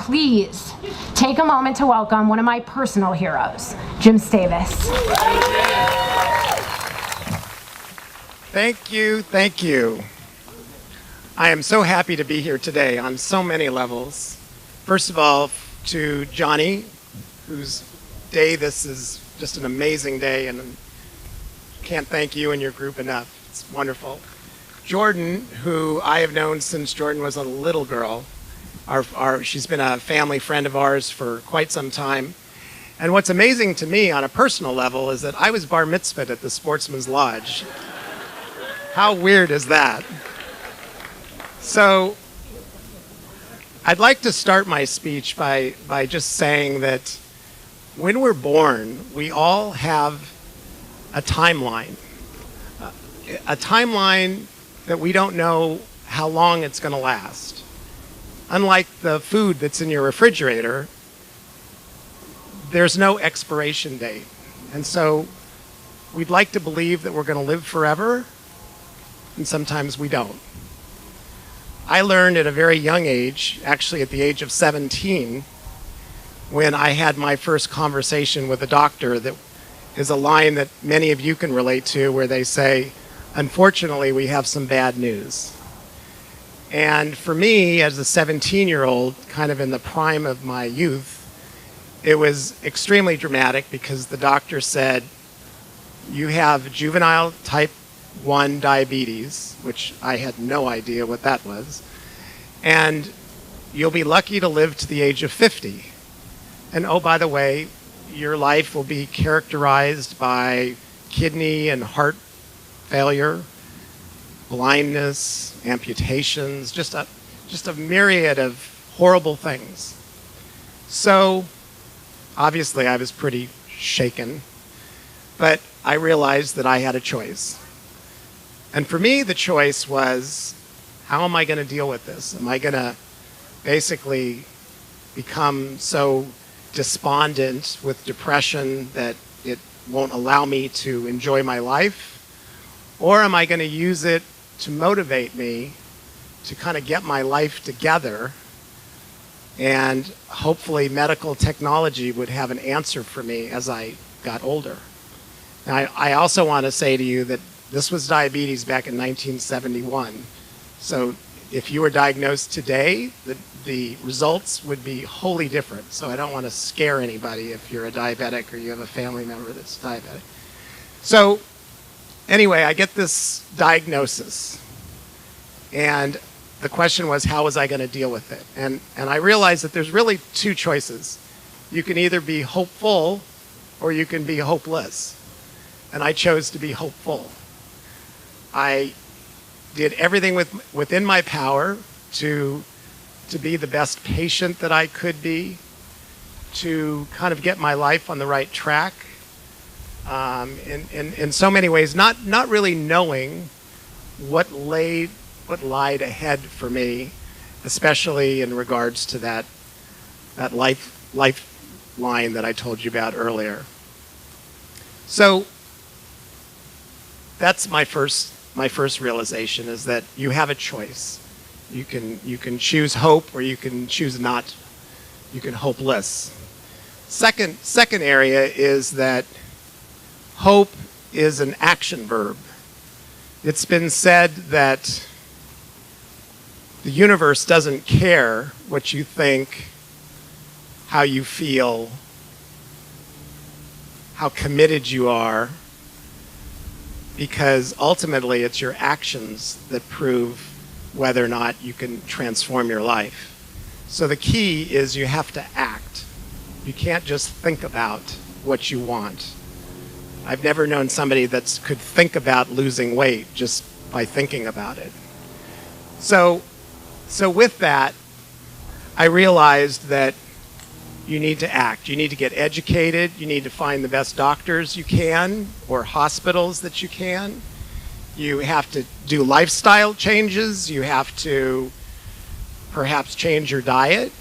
please take a moment to welcome one of my personal heroes, Jim Stavis. Thank you, thank you. I am so happy to be here today on so many levels. First of all, to Johnny, whose day this is just an amazing day, and can't thank you and your group enough. It's wonderful. Jordan, who I have known since Jordan was a little girl. She's been a family friend of ours for quite some time. And what's amazing to me on a personal level is that I was bar mitzvahed at the Sportsman's Lodge. How weird is that? So I'd like to start my speech by just saying that when we're born, we all have a timeline that we don't know how long it's going to last. Unlike the food that's in your refrigerator, there's no expiration date. And so we'd like to believe that we're going to live forever, and sometimes we don't. I learned at a very young age, actually at the age of 17, when I had my first conversation with a doctor, that is a line that many of you can relate to, where they say, unfortunately, we have some bad news. And for me, as a 17-year-old, kind of in the prime of my youth, it was extremely dramatic because the doctor said, you have juvenile type 1 diabetes, which I had no idea what that was, and you'll be lucky to live to the age of 50. And oh, by the way, your life will be characterized by kidney and heart failure, blindness, amputations, just a myriad of horrible things. So obviously I was pretty shaken, but I realized that I had a choice. And for me, the choice was, how am I going to deal with this? Am I going to basically become so despondent with depression that it won't allow me to enjoy my life? Or am I going to use it to motivate me to kind of get my life together, and hopefully medical technology would have an answer for me as I got older? Now, I also want to say to you that this was diabetes back in 1971. So if you were diagnosed today, the results would be wholly different. So I don't want to scare anybody if you're a diabetic or you have a family member that's diabetic. So anyway, I get this diagnosis. And the question was, how was I going to deal with it? And I realized that there's really two choices. You can either be hopeful or you can be hopeless. And I chose to be hopeful. I did everything within my power to be the best patient that I could be, to kind of get my life on the right track, in so many ways, not really knowing what lied ahead for me, especially in regards to that lifeline that I told you about earlier. So that's my first realization, is that you have a choice. You can choose hope, or you can choose not. You can hopeless. Second area is that hope is an action verb. It's been said that the universe doesn't care what you think, how you feel, how committed you are, because ultimately it's your actions that prove whether or not you can transform your life. So the key is you have to act. You can't just think about what you want. I've never known somebody that could think about losing weight just by thinking about it. So with that, I realized that you need to act. You need to get educated. You need to find the best doctors you can, or hospitals that you can. You have to do lifestyle changes. You have to perhaps change your diet.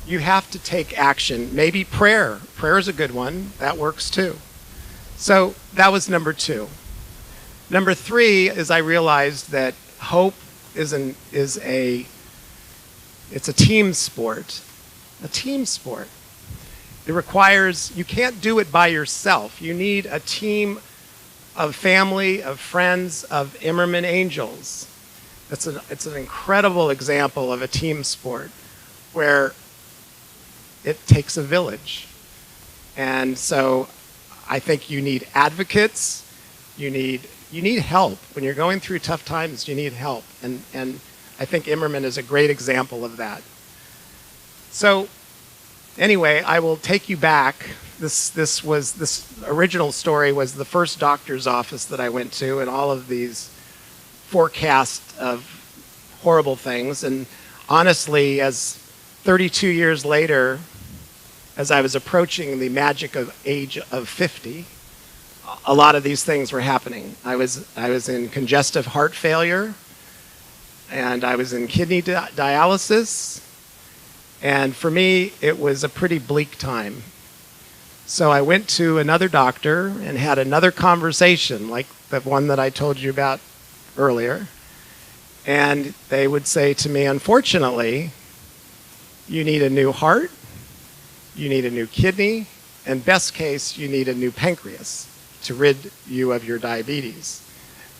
You have to take action. Maybe prayer. Prayer is a good one. That works too. So that was number 2. Number 3 is I realized that hope it's a team sport. a team sport. It requires, you can't do it by yourself. You need a team of family, of friends, of Immerman Angels. It's an incredible example of a team sport where it takes a village. And so I think you need advocates, you need help. When you're going through tough times, you need help. And I think Immerman is a great example of that. So anyway, I will take you back. This original story was the first doctor's office that I went to, and all of these forecasts of horrible things. And honestly, as 32 years later, as I was approaching the magic of age of 50, a lot of these things were happening. I was in congestive heart failure, and I was in kidney dialysis, and for me, it was a pretty bleak time. So I went to another doctor and had another conversation, like the one that I told you about earlier, and they would say to me, unfortunately, you need a new heart, you need a new kidney, and best case, you need a new pancreas to rid you of your diabetes.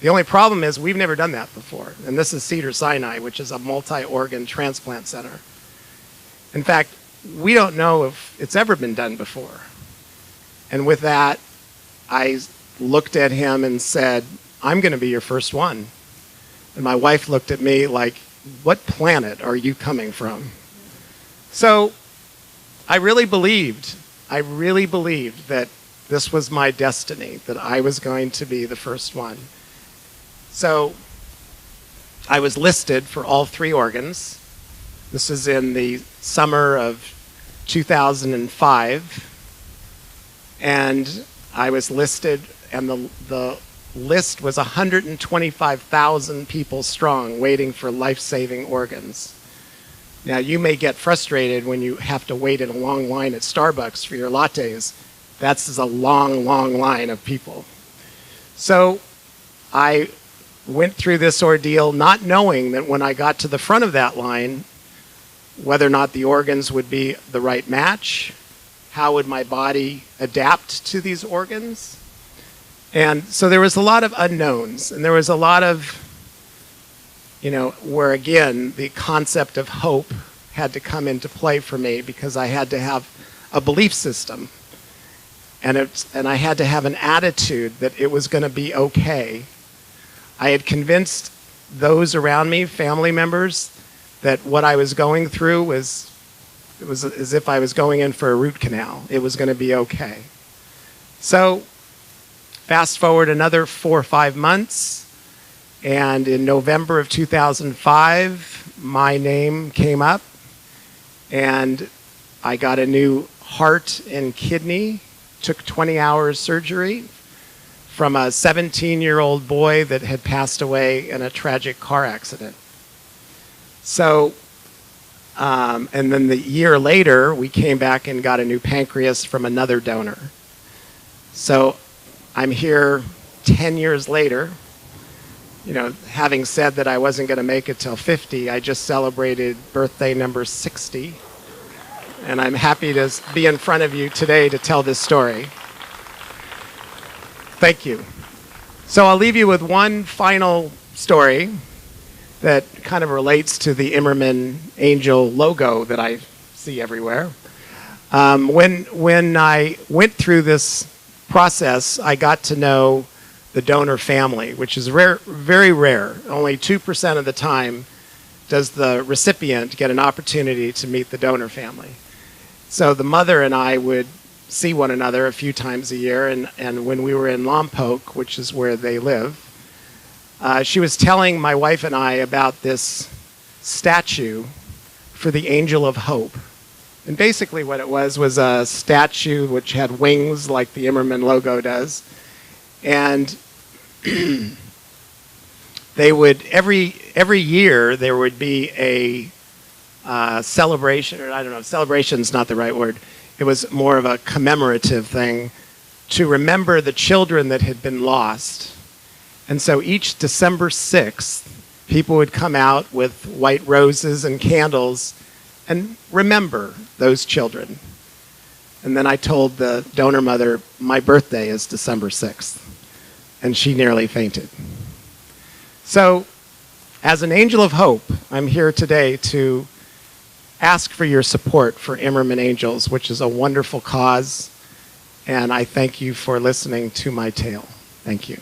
The only problem is we've never done that before, and this is Cedars-Sinai, which is a multi-organ transplant center. In fact, we don't know if it's ever been done before. And with that, I looked at him and said, I'm going to be your first one. And my wife looked at me like, what planet are you coming from? So I really believed that this was my destiny, that I was going to be the first one. So I was listed for all 3 organs. This is in the summer of 2005. And I was listed, and the list was 125,000 people strong waiting for life-saving organs. Now, you may get frustrated when you have to wait in a long line at Starbucks for your lattes. That's a long, long line of people. So I went through this ordeal not knowing that when I got to the front of that line, whether or not the organs would be the right match, how would my body adapt to these organs? And so there was a lot of unknowns, and there was a lot of, where again, the concept of hope had to come into play for me, because I had to have a belief system. And I had to have an attitude that it was going to be okay. I had convinced those around me, family members, that what I was going through was as if I was going in for a root canal. It was going to be okay. So fast forward another 4 or 5 months, and in November of 2005, my name came up, and I got a new heart and kidney. Took 20 hours surgery from a 17-year-old boy that had passed away in a tragic car accident. So, and then the year later, we came back and got a new pancreas from another donor. So I'm here 10 years later. Having said that I wasn't going to make it till 50, I just celebrated birthday number 60. And I'm happy to be in front of you today to tell this story. Thank you. So I'll leave you with one final story that kind of relates to the Immerman Angel logo that I see everywhere. When I went through this process, I got to know the donor family, which is rare, very rare. Only 2% of the time does the recipient get an opportunity to meet the donor family. So the mother and I would see one another a few times a year, and when we were in Lompoc, which is where they live, she was telling my wife and I about this statue for the Angel of Hope. And basically what it was a statue which had wings like the Immerman logo does. And they would, every year there would be a celebration, or I don't know, celebration's not the right word. It was more of a commemorative thing to remember the children that had been lost. And so each December 6th, people would come out with white roses and candles, and remember those children. And then I told the donor mother, my birthday is December 6th, and she nearly fainted. So, as an angel of hope, I'm here today to ask for your support for Immerman Angels, which is a wonderful cause, and I thank you for listening to my tale. Thank you.